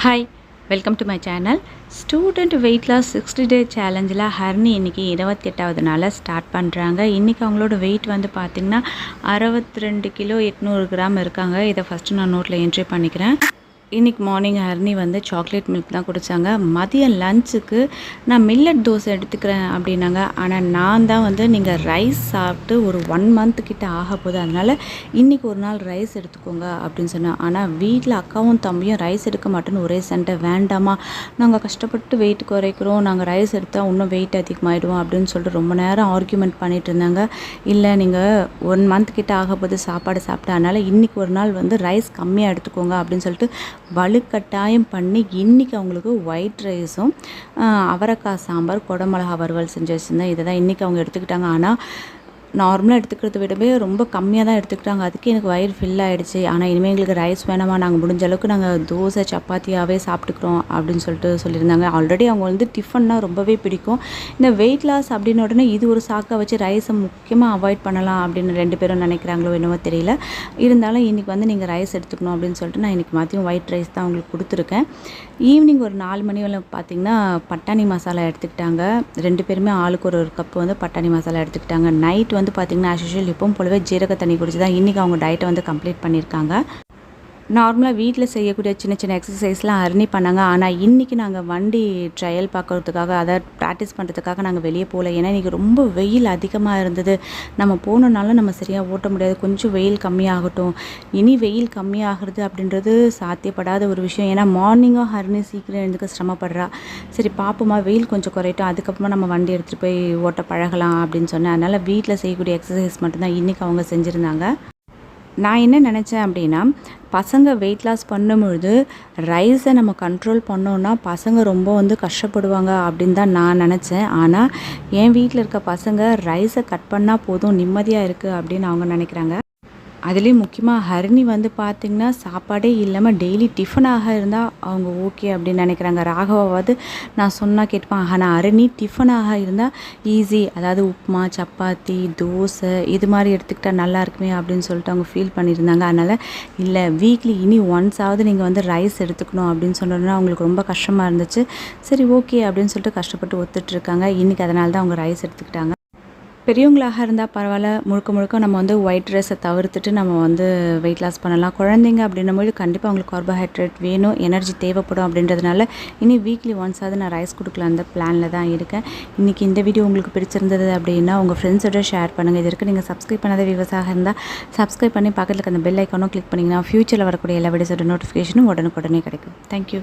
Hi, welcome to my channel. Student weight loss 60 day சேலஞ்சில் ஹர்னி இன்றைக்கி 28வது நாளில் ஸ்டார்ட் பண்ணுறாங்க. இன்றைக்கி அவங்களோட வெயிட் வந்து பார்த்திங்கன்னா 62 கிலோ 800 கிராம் இருக்காங்க. இதை ஃபஸ்ட்டு நான் நோட்டில் என்ட்ரி பண்ணிக்கிறேன். இன்றைக்கி மார்னிங் ஹர்னி வந்து சாக்லேட் மில்க் தான் குடித்தாங்க. மதியம் லஞ்சுக்கு நான் மில்லட் தோசை எடுத்துக்கிறேன் அப்படின்னாங்க. ஆனால் நான் தான் வந்து நீங்கள் ரைஸ் சாப்பிட்டு ஒரு 1 மந்த் கிட்ட ஆக போகுது, அதனால் இன்றைக்கி ஒரு நாள் ரைஸ் எடுத்துக்கோங்க அப்படின்னு சொன்னேன். ஆனால் வீட்டில் அக்காவும் தம்பியும் ரைஸ் எடுக்க மாட்டேன்னு ஒரே சண்டை. வேண்டாமா, நாங்கள் கஷ்டப்பட்டு வெயிட் குறைக்கிறோம், நாங்கள் ரைஸ் எடுத்தால் இன்னும் வெயிட் அதிகமாகிடுவோம் அப்படின்னு சொல்லிட்டு ரொம்ப நேரம் ஆர்கியூமெண்ட் பண்ணிகிட்டு இருந்தாங்க. இல்லை, நீங்கள் 1 மந்த் கிட்ட ஆக போகுது சாப்பாடு சாப்பிட்டு, அதனால் இன்றைக்கி ஒரு நாள் வந்து ரைஸ் கம்மியாக எடுத்துக்கோங்க அப்படின்னு சொல்லிட்டு வலுக்கட்டாயம் பண்ணி இன்றைக்கி அவங்களுக்கு ஒயிட் ரைஸும் அவரைக்காய் சாம்பார் குடமிளகா வறுவல் செஞ்சு வச்சுருந்தேன். இதை தான் இன்றைக்கி அவங்க எடுத்துக்கிட்டாங்க. ஆனால் நார்மலாக எடுத்துக்கிறத விடவே ரொம்ப கம்மியாக தான் எடுத்துக்கிட்டாங்க. அதுக்கு எனக்கு வயிறு ஃபில் ஆகிடுச்சு. ஆனால் இனிமேல் எங்களுக்கு ரைஸ் வேணாமா, நாங்கள் முடிஞ்ச அளவுக்கு நாங்கள் தோசை சப்பாத்தியாகவே சாப்பிட்டுக்கிறோம் அப்படின்னு சொல்லிட்டு சொல்லியிருந்தாங்க. ஆல்ரெடி அவங்க வந்து டிஃபன்னா ரொம்பவே பிடிக்கும். இந்த வெயிட் லாஸ் அப்படின்னு உடனே இது ஒரு சாக்கை வச்சு ரைஸை முக்கியமாக அவாய்ட் பண்ணலாம் அப்படின்னு 2 பேரும் நினைக்கிறாங்களோ என்னவோ தெரியல. இருந்தாலும் இன்றைக்கி வந்து நீங்கள் ரைஸ் எடுத்துக்கணும் அப்படின்னு சொல்லிட்டு நான் இன்றைக்கி மதியம் ஒயிட் ரைஸ் தான் அவங்களுக்கு கொடுத்துருக்கேன். ஈவினிங் ஒரு 4 மணி வரை பார்த்திங்கன்னா பட்டாணி மசாலா எடுத்துக்கிட்டாங்க. 2 பேருமே ஆளுக்கு ஒரு கப்பு வந்து பட்டாணி மசாலா எடுத்துக்கிட்டாங்க. நைட் வந்து பார்த்திங்கன்னா ஆஸ் யூஷுவல் எப்பவும் போலவே ஜீரக தண்ணி குடிச்சு தான் இன்றைக்கி அவங்க டயட்டை வந்து கம்ப்ளீட் பண்ணியிருக்காங்க. நார்மலாக வீட்டில் செய்யக்கூடிய சின்ன சின்ன எக்ஸசைஸ்லாம் ஹர்னி பண்ணாங்க. ஆனால் இன்றைக்கி நாங்கள் வண்டி ட்ரையல் பார்க்குறதுக்காக, அதை ப்ராக்டிஸ் பண்ணுறதுக்காக நாங்கள் வெளியே போகல. ஏன்னா இன்றைக்கி ரொம்ப வெயில் அதிகமாக இருந்தது. நம்ம போனனால நம்ம சரியாக ஓட்ட முடியாது. கொஞ்சம் வெயில் கம்மியாகட்டும். இனி வெயில் கம்மியாகிறது அப்படின்றது சாத்தியப்படாத ஒரு விஷயம். ஏன்னா மார்னிங்காக ஹர்னி சீக்கிரம் எழுந்துக்க சிரமப்படுறா. சரி பார்ப்போமா, வெயில் கொஞ்சம் குறையட்டும், அதுக்கப்புறமா நம்ம வண்டி எடுத்துகிட்டு போய் ஓட்ட பழகலாம் அப்படின்னு சொன்னேன். அதனால் வீட்டில் செய்யக்கூடிய எக்ஸசைஸ் மட்டும்தான் இன்றைக்கி அவங்க செஞ்சுருந்தாங்க. நான் என்ன நினச்சேன் அப்படின்னா, பசங்க வெயிட் லாஸ் பண்ணும்பொழுது ரைஸை நம்ம கண்ட்ரோல் பண்ணோன்னா பசங்க ரொம்ப வந்து கஷ்டப்படுவாங்க அப்படின்னு தான் நான் நினச்சேன். ஆனால் என் வீட்டில் இருக்க பசங்க ரைஸை கட் பண்ணால் போதும், நிம்மதியாக இருக்குது அப்படின்னு அவங்க நினைக்கிறாங்க. அதுலேயும் முக்கியமாக ஹரிணி வந்து பார்த்திங்கன்னா சாப்பாடே இல்லாமல் டெய்லி டிஃபனாக இருந்தால் அவங்க ஓகே அப்படின்னு நினைக்கிறாங்க. ராகவாவது நான் சொன்னால் கேட்பான். ஆனால் ஹரிணி டிஃபனாக இருந்தால் ஈஸி, அதாவது உப்புமா, சப்பாத்தி, தோசை இது மாதிரி எடுத்துக்கிட்டால் நல்லா இருக்குமே அப்படின்னு சொல்லிட்டு அவங்க ஃபீல் பண்ணியிருந்தாங்க. அதனால் இல்லை, வீக்லி இனி ஒன்ஸாவது நீங்கள் வந்து ரைஸ் எடுத்துக்கணும் அப்படின்னு சொன்னோன்னா அவங்களுக்கு ரொம்ப கஷ்டமாக இருந்துச்சு. சரி ஓகே அப்படின்னு சொல்லிட்டு கஷ்டப்பட்டு ஒத்துட்ருக்காங்க. இன்றைக்கி அதனால தான் அவங்க ரைஸ் எடுத்துக்கிட்டாங்க. பெரியவங்களாக இருந்தால் பரவாயில்ல, முழுக்க முழுக்க நம்ம வந்து ஒயிட் ரைஸை தவிர்த்துட்டு நம்ம வந்து வெயிட் லாஸ் பண்ணலாம். குழந்தைங்க அப்படின்னும்போது கண்டிப்பாக அவங்களுக்கு கார்போஹைட்ரேட் வேணும், எனர்ஜி தேவைப்படும். அப்படின்றதுனால இனி வீக்லி ஒன்ஸாவது நான் ரைஸ் கொடுக்கலாம் அந்த பிளானில் தான் இருக்கேன். இன்றைக்கி இந்த வீடியோ உங்களுக்கு பிடிச்சிருந்தது அப்படின்னா உங்கள் ஃப்ரெண்ட்ஸோட ஷேர் பண்ணுங்கள். இது வரைக்கும் நீங்கள் சப்ஸ்கிரைப் பண்ணாத வியூவர்ஸாக இருந்தால் சப்ஸ்கிரைப் பண்ணி பக்கத்தில் அந்த பெல் ஐக்கானும் கிளிக் பண்ணிங்கன்னா ஃப்யூச்சரில் வரக்கூடிய எல்லா வீடியோஸோட நோட்டிஃபிகேஷனும் உடனுக்குடனே கிடைக்கும். தேங்க்யூ.